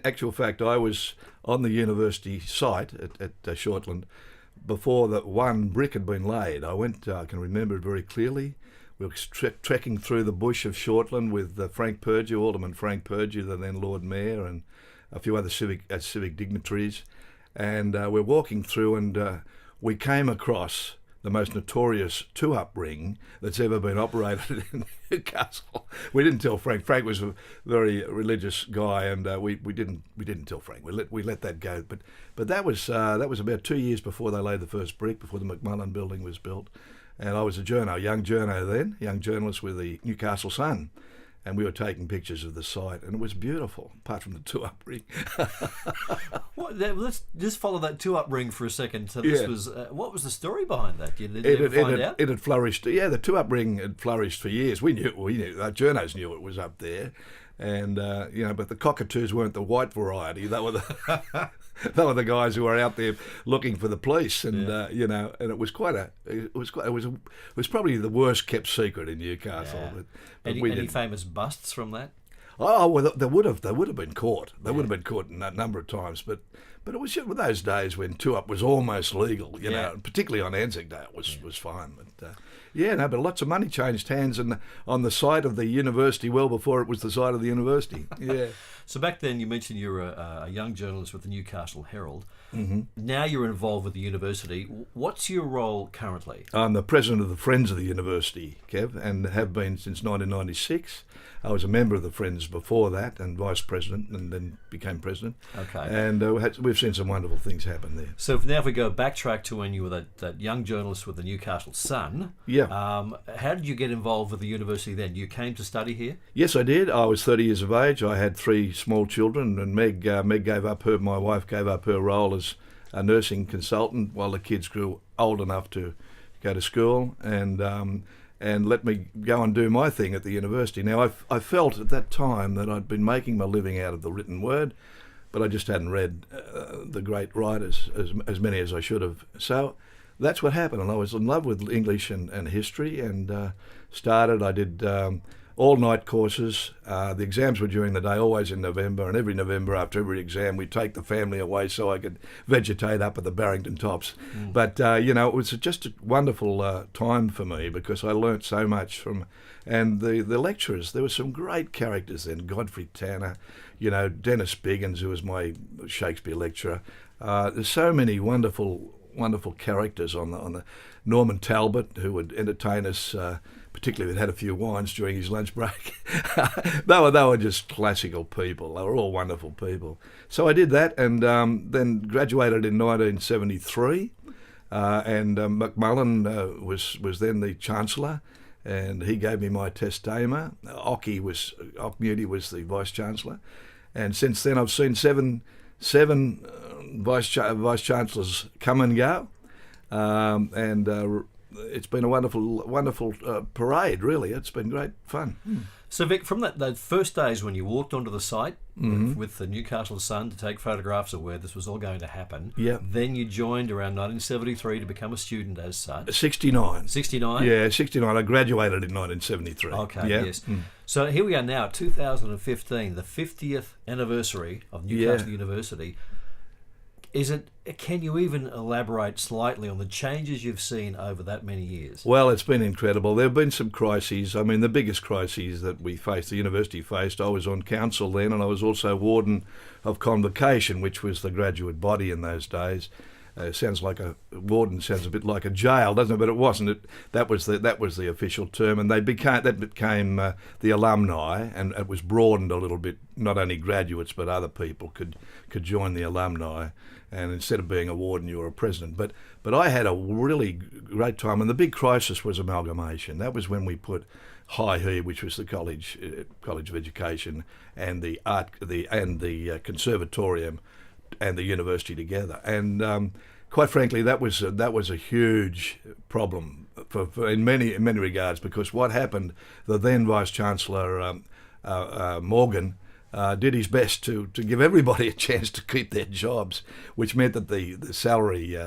actual fact, I was on the university site at Shortland before that one brick had been laid. I can remember it very clearly. We were trekking through the bush of Shortland with Frank Purdue, Alderman Frank Purdue, the then Lord Mayor, and a few other civic dignitaries. And we're walking through, and we came across the most notorious two-up ring that's ever been operated in Newcastle. We didn't tell Frank. Frank was a very religious guy, and we didn't tell Frank. We let that go. But that was about 2 years before they laid the first brick, before the McMullen building was built. And I was a young journalist with the Newcastle Sun, and we were taking pictures of the site, and it was beautiful, apart from the two-up ring. Let's just follow that two-up ring for a second. So this was what was the story behind that? Did you ever find out? It had flourished. Yeah, the two-up ring had flourished for years. We knew. Our journos knew it was up there, and but the cockatoos weren't the white variety. They were the guys who were out there looking for the police, and and it was probably the worst kept secret in Newcastle. Yeah. But any famous busts from that? Oh well, they would have been caught. They would have been caught a number of times, but it was just those days when two-up was almost legal, know, particularly on Anzac Day, it was fine. But but lots of money changed hands on the site of the university well before it was the site of the university. Yeah. So back then, you mentioned you were a young journalist with the Newcastle Herald. Mm-hmm. Now you're involved with the university. What's your role currently? I'm the president of the Friends of the University, Kev, and have been since 1996. I was a member of the Friends before that, and vice president, and then became president. Okay. And we've seen some wonderful things happen there. So now if we go backtrack to when you were that young journalist with the Newcastle Sun, how did you get involved with the university then? You came to study here? Yes, I did. I was 30 years of age. I had 3 small children, and my wife gave up her role as a nursing consultant while the kids grew old enough to go to school, and let me go and do my thing at the university. Now, I felt at that time that I'd been making my living out of the written word, but I just hadn't read the great writers, as many as I should have. So that's what happened, and I was in love with English and history, and I did all-night courses. The exams were during the day, always in November, and every November after every exam we'd take the family away so I could vegetate up at the Barrington Tops. But it was just a wonderful time for me because I learnt so much from, and the lecturers, there were some great characters then. Godfrey Tanner, Dennis Biggins, who was my Shakespeare lecturer. There's so many wonderful characters on the Norman Talbot, who would entertain us, particularly if he'd had a few wines during his lunch break. they were just classical people. They were all wonderful people. So I did that, and then graduated in 1973. And McMullen was then the Chancellor, and he gave me my testama. Ock Mutey was the Vice Chancellor, and since then I've seen seven Vice Chancellors come and go, and it's been a wonderful parade, really. It's been great fun. So, Vic, from those first days when you walked onto the site with the Newcastle Sun to take photographs of where this was all going to happen, then you joined around 1973 to become a student as such. 69. 69? Yeah, 69. I graduated in 1973. Okay, yes. So here we are now, 2015, the 50th anniversary of Newcastle University. Can you even elaborate slightly on the changes you've seen over that many years? Well, it's been incredible. There have been some crises. I mean, the biggest crises that we faced, the university faced, I was on council then, and I was also warden of convocation, which was the graduate body in those days. Sounds like a warden sounds a bit like a jail, doesn't it? But it wasn't. That was the official term, and that became the alumni, and it was broadened a little bit. Not only graduates, but other people could join the alumni. And instead of being a warden, you were a president. But I had a really great time, and the big crisis was amalgamation. That was when we put High He, which was the College of Education, and the Conservatorium, and the university together. And quite frankly, that was a huge problem for in many regards, because what happened, the then Vice Chancellor Morgan did his best to give everybody a chance to keep their jobs, which meant that the salary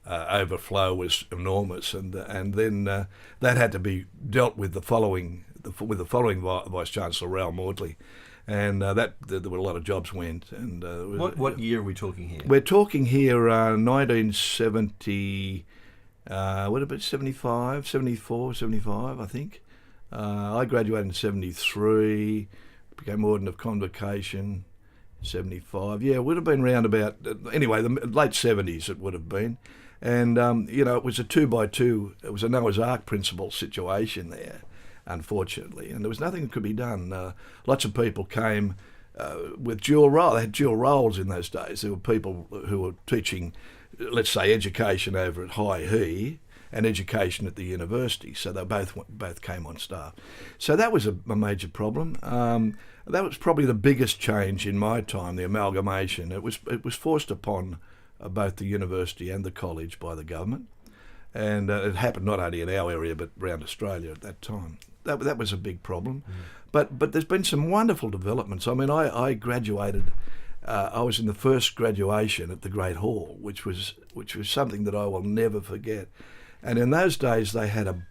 overflow was enormous, and then that had to be dealt with the following Vice Chancellor, Raoul Maudsley. and there were a lot of jobs went. And what year are we talking here? We're talking here 1970. What about 75, 74, 75, I think. I graduated in 73, became Warden of Convocation, 75. Yeah, it would have been round about, anyway, the late 70s it would have been. And, it was a 2x2, it was a Noah's Ark principle situation there, unfortunately. And there was nothing that could be done. Lots of people came with dual role. They had dual roles in those days. There were people who were teaching, let's say, education over at High He and education at the university. So they both came on staff. So that was a major problem. That was probably the biggest change in my time, the amalgamation. It was forced upon both the university and the college by the government. And it happened not only in our area but around Australia at that time. That was a big problem. But there's been some wonderful developments. I mean, I graduated. I was in the first graduation at the Great Hall, which was something that I will never forget. And in those days, they had a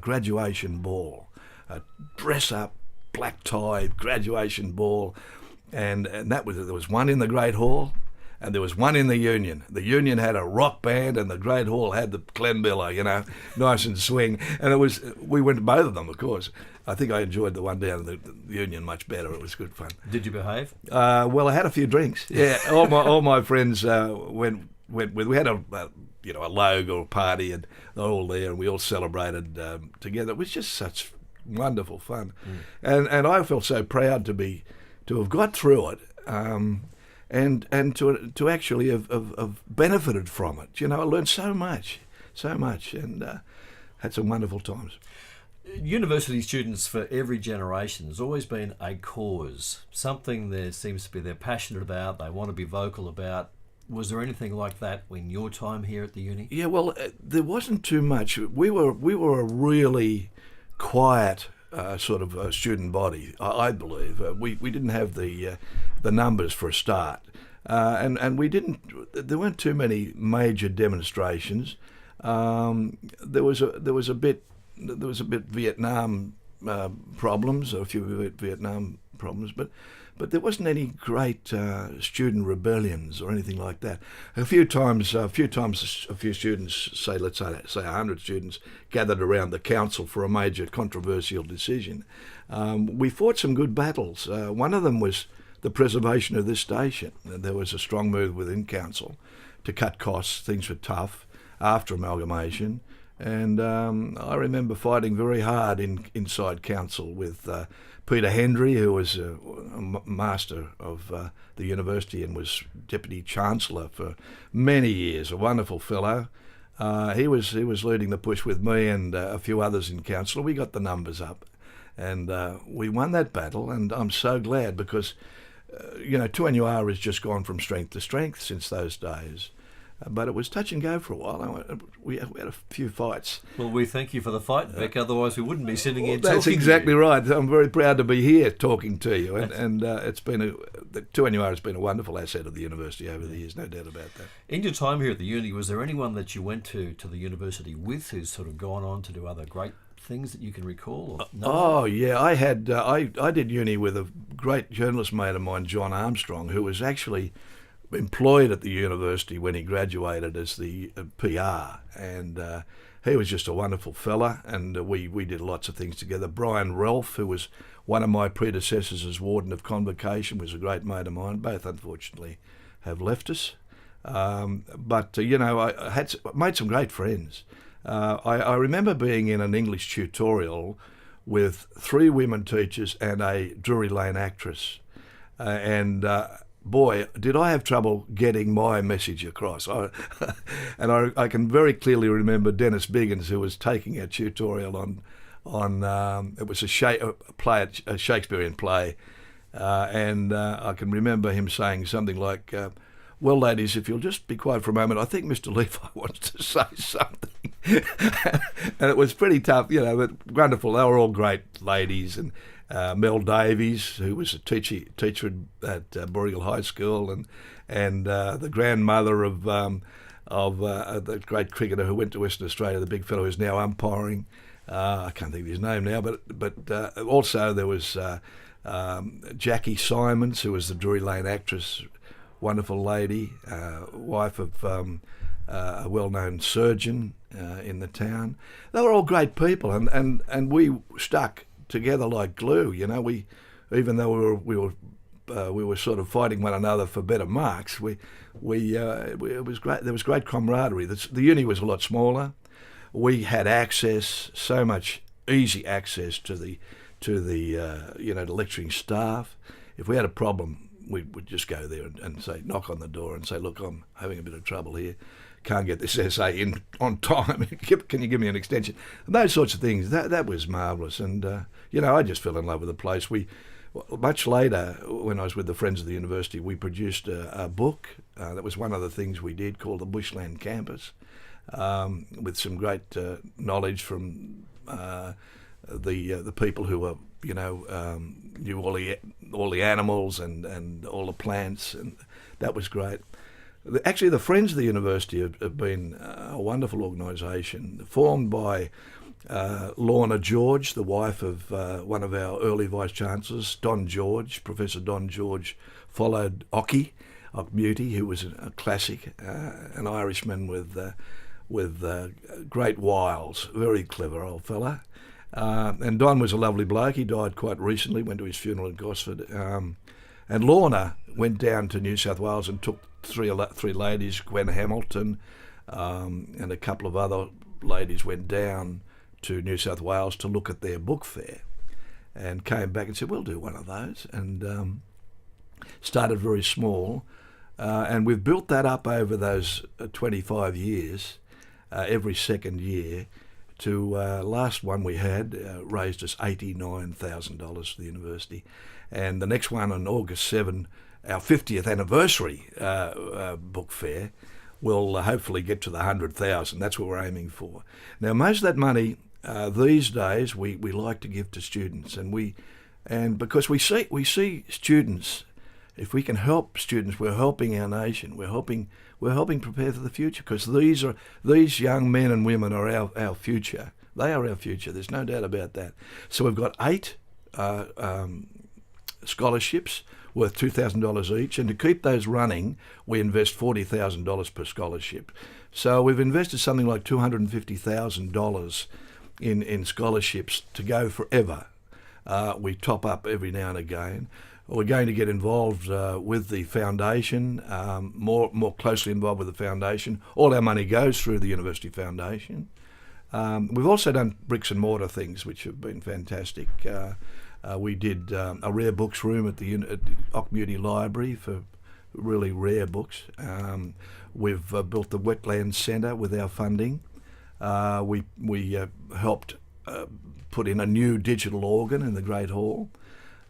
graduation ball, a dress-up, black tie graduation ball, and there was one in the Great Hall, and there was one in the Union. The Union had a rock band, and the Great Hall had the Glenbilla, nice and swing. And we went to both of them, of course. I think I enjoyed the one down at the Union much better. It was good fun. Did you behave? Well, I had a few drinks. Yeah, all my friends went with. We had a logo party, and they're all there, and we all celebrated together. It was just such wonderful fun, and I felt so proud to have got through it, and to actually have benefited from it. I learned so much, and had some wonderful times. University students for every generation has always been a cause, something there seems to be they're passionate about, they want to be vocal about. Was there anything like that in your time here at the uni? Yeah, well, there wasn't too much. We were a really quiet sort of student body, I believe. We didn't have the numbers for a start, and we didn't. There weren't too many major demonstrations. There was a bit Vietnam problems, a few Vietnam problems, but there wasn't any great student rebellions or anything like that. A few times, a few students, say 100 students, gathered around the council for a major controversial decision. We fought some good battles. One of them was the preservation of this station. There was a strong move within council to cut costs. Things were tough after amalgamation. And I remember fighting very hard inside council with Peter Hendry, who was a master of the university and was deputy chancellor for many years, a wonderful fellow. He was leading the push with me and a few others in council. We got the numbers up, and we won that battle. And I'm so glad because, Tuanua has just gone from strength to strength since those days. But it was touch and go for a while. We had a few fights. Well, we thank you for the fight, Vic. Otherwise, we wouldn't be sitting here talking. That's exactly right. I'm very proud to be here talking to you, and it's been Tuanua has been a wonderful asset of the university over the years, no doubt about that. In your time here at the uni, was there anyone that you went to the university with who's sort of gone on to do other great things that you can recall? Or no? Oh yeah, I had I did uni with a great journalist mate of mine, John Armstrong, who was actually employed at the university when he graduated as the PR, and he was just a wonderful fella, and we did lots of things together. Brian Ralph, who was one of my predecessors as Warden of Convocation, was a great mate of mine. Both unfortunately have left us, but I made some great friends. I remember being in an English tutorial with 3 women teachers and a Drury Lane actress, and boy, did I have trouble getting my message across. I can very clearly remember Dennis Biggins, who was taking a tutorial on it was a Shakespearean play, and I can remember him saying something like, well, ladies, if you'll just be quiet for a moment, I think Mr. Levi wants to say something. And it was pretty tough, but wonderful. They were all great ladies, and Mel Davies, who was a teacher at Boreal High School, and the grandmother of the great cricketer who went to Western Australia, the big fellow who's now umpiring. I can't think of his name now, but also there was Jackie Simons, who was the Drury Lane actress, wonderful lady, wife of a well-known surgeon in the town. They were all great people, and we stuck together like glue. You know, even though we were sort of fighting one another for better marks, it was great. There was great camaraderie. The uni was a lot smaller. We had access, so much easy access to the the lecturing staff. If we had a problem, we would just go there and say, knock on the door and say, look, I'm having a bit of trouble here. Can't get this essay in on time. Can you give me an extension? And those sorts of things. That was marvellous. And, I just fell in love with the place. Much later, when I was with the Friends of the University, we produced a book. That was one of the things we did, called the Bushland Campus, with some great knowledge from the people who were, knew all the animals and all the plants, and that was great. Actually, the Friends of the University have been a wonderful organisation, formed by Lorna George, the wife of one of our early Vice-Chancellors, Don George. Professor Don George followed Auchmuty, who was a classic, an Irishman with great wiles, very clever old fella. And Don was a lovely bloke. He died quite recently, went to his funeral in Gosford. And Lorna went down to New South Wales and took three ladies, Gwen Hamilton, and a couple of other ladies went down to New South Wales to look at their book fair, and came back and said, we'll do one of those, and started very small. And we've built that up over those 25 years, every second year, to last one we had raised us $89,000 for the university. And the next one on August 7, our 50th anniversary book fair, will hopefully get to the 100,000. That's what we're aiming for. Now, most of that money these days we like to give to students, and because we see students. If we can help students, we're helping our nation. We're helping prepare for the future, because these young men and women are our future. They are our future. There's no doubt about that. So we've got 8 scholarships worth $2,000 each, and to keep those running, we invest $40,000 per scholarship. So we've invested something like $250,000 in scholarships to go forever. We top up every now and again. We're going to get involved with the foundation, more closely involved with the foundation. All our money goes through the University Foundation. We've also done bricks and mortar things, which have been fantastic. We did a rare books room at the Auchmuty Library for really rare books. We've built the Wetlands Centre with our funding. We helped put in a new digital organ in the Great Hall.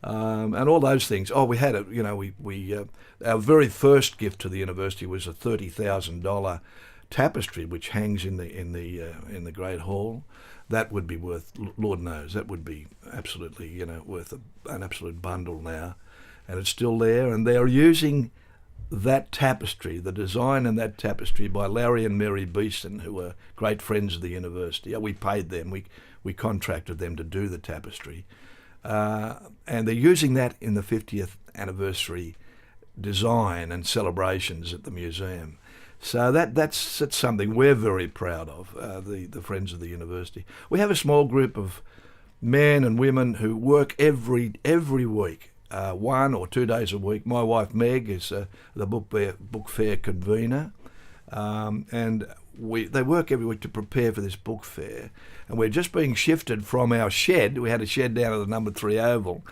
And all those things. Oh, we had our very first gift to the university was a $30,000 tapestry, which hangs in the Great Hall. That would be worth, Lord knows, that would be absolutely, worth an absolute bundle now, and it's still there. And they're using that tapestry, the design in that tapestry by Larry and Mary Beeston, who were great friends of the university. We paid them. We contracted them to do the tapestry. And they're using that in the 50th anniversary design and celebrations at the museum. So that's something we're very proud of, the Friends of the University. We have a small group of men and women who work every week, 1 or 2 days a week. My wife Meg is the book fair convener, and they work every week to prepare for this book fair. And we're just being shifted from our shed. We had a shed down at the number 3 Oval,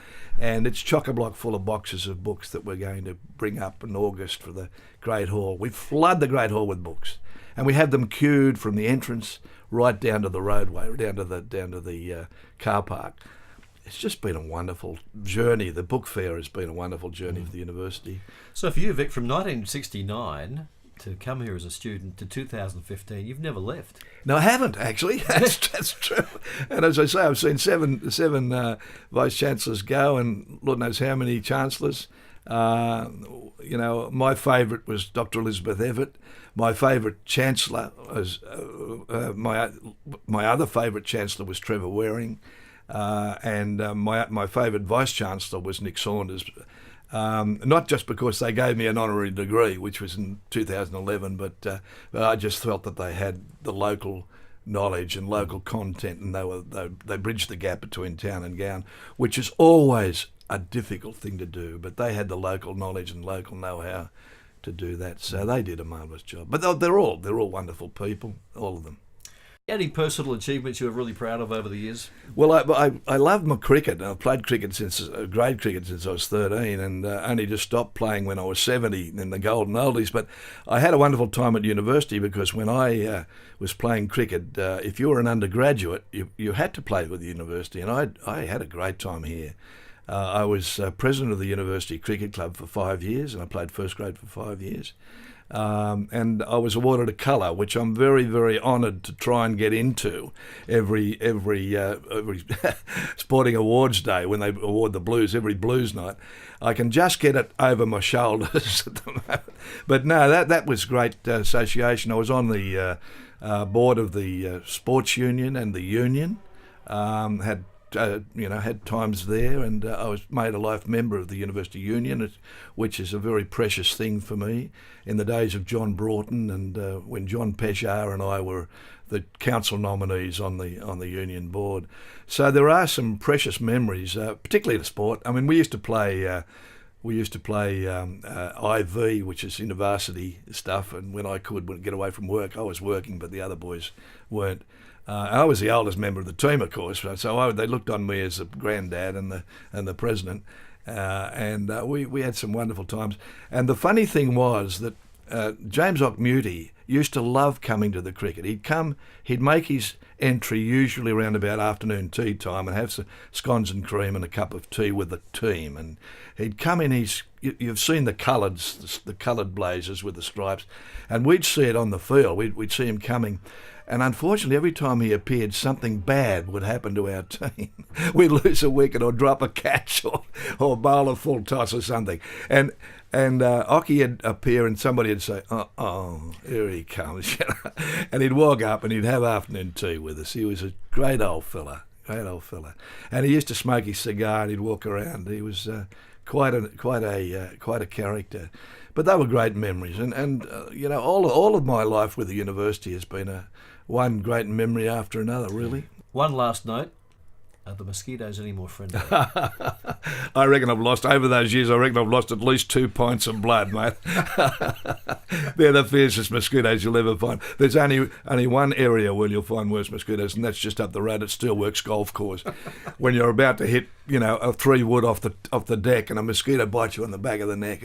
and it's chock-a-block full of boxes of books that we're going to bring up in August for the Great Hall. We flood the Great Hall with books, and we have them queued from the entrance right down to the roadway, down to the car park. It's just been a wonderful journey. The book fair has been a wonderful journey for the university. So for you, Vic, from 1969 to come here as a student to 2015, you've never left. No, I haven't, actually. That's true. And as I say, I've seen seven Vice-Chancellors go, and Lord knows how many Chancellors. My favourite was Dr. Elizabeth Evatt. My favourite Chancellor was, my other favourite Chancellor was Trevor Waring. My favourite vice-chancellor was Nick Saunders, not just because they gave me an honorary degree, which was in 2011, but I just felt that they had the local knowledge and local content, and they bridged the gap between town and gown, which is always a difficult thing to do, but they had the local knowledge and local know-how to do that, so they did a marvellous job. But they're all wonderful people, all of them. Any personal achievements you're really proud of over the years? Well, I love my cricket. I've played cricket grade cricket since I was 13, and only just stopped playing when I was 70 in the golden oldies. But I had a wonderful time at university, because when I was playing cricket, if you were an undergraduate, you had to play with the university, and I had a great time here. I was president of the University Cricket Club for 5 years, and I played first grade for 5 years. And I was awarded a colour, which I'm very, very honoured to try and get into every sporting awards day when they award the Blues, every Blues night. I can just get it over my shoulders at the moment. But no, that was great association. I was on the board of the sports union and the union. Had times there, and I was made a life member of the University Union, which is a very precious thing for me. In the days of John Broughton, and when John Peshar and I were the council nominees on the union board, so there are some precious memories, particularly the sport. I mean, we used to play IV, which is university stuff, and when I could get away from work, I was working, but the other boys weren't. I was the oldest member of the team, of course, so they looked on me as the granddad and the president, and we had some wonderful times. And the funny thing was that James Auchmuty used to love coming to the cricket. He'd make his entry usually around about afternoon tea time and have some scones and cream and a cup of tea with the team. And he'd come in you've seen the coloured blazers with the stripes, and we'd see it on the field. We'd see him coming. And unfortunately, every time he appeared, something bad would happen to our team. We'd lose a wicket or drop a catch or bowl a full toss or something. And Ockie would appear and somebody would say, oh, here he comes. And he'd walk up and he'd have afternoon tea with us. He was a great old fella. And he used to smoke his cigar and he'd walk around. He was quite a character. But they were great memories. And all of my life with the university has been one great memory after another, really. One last note. Are the mosquitoes any more friendly? I reckon I've lost at least 2 pints of blood, mate. They're the fiercest mosquitoes you'll ever find. There's only one area where you'll find worse mosquitoes, and that's just up the road at Steelworks Golf Course. When you're about to hit, a 3 wood off the deck, and a mosquito bites you on the back of the neck.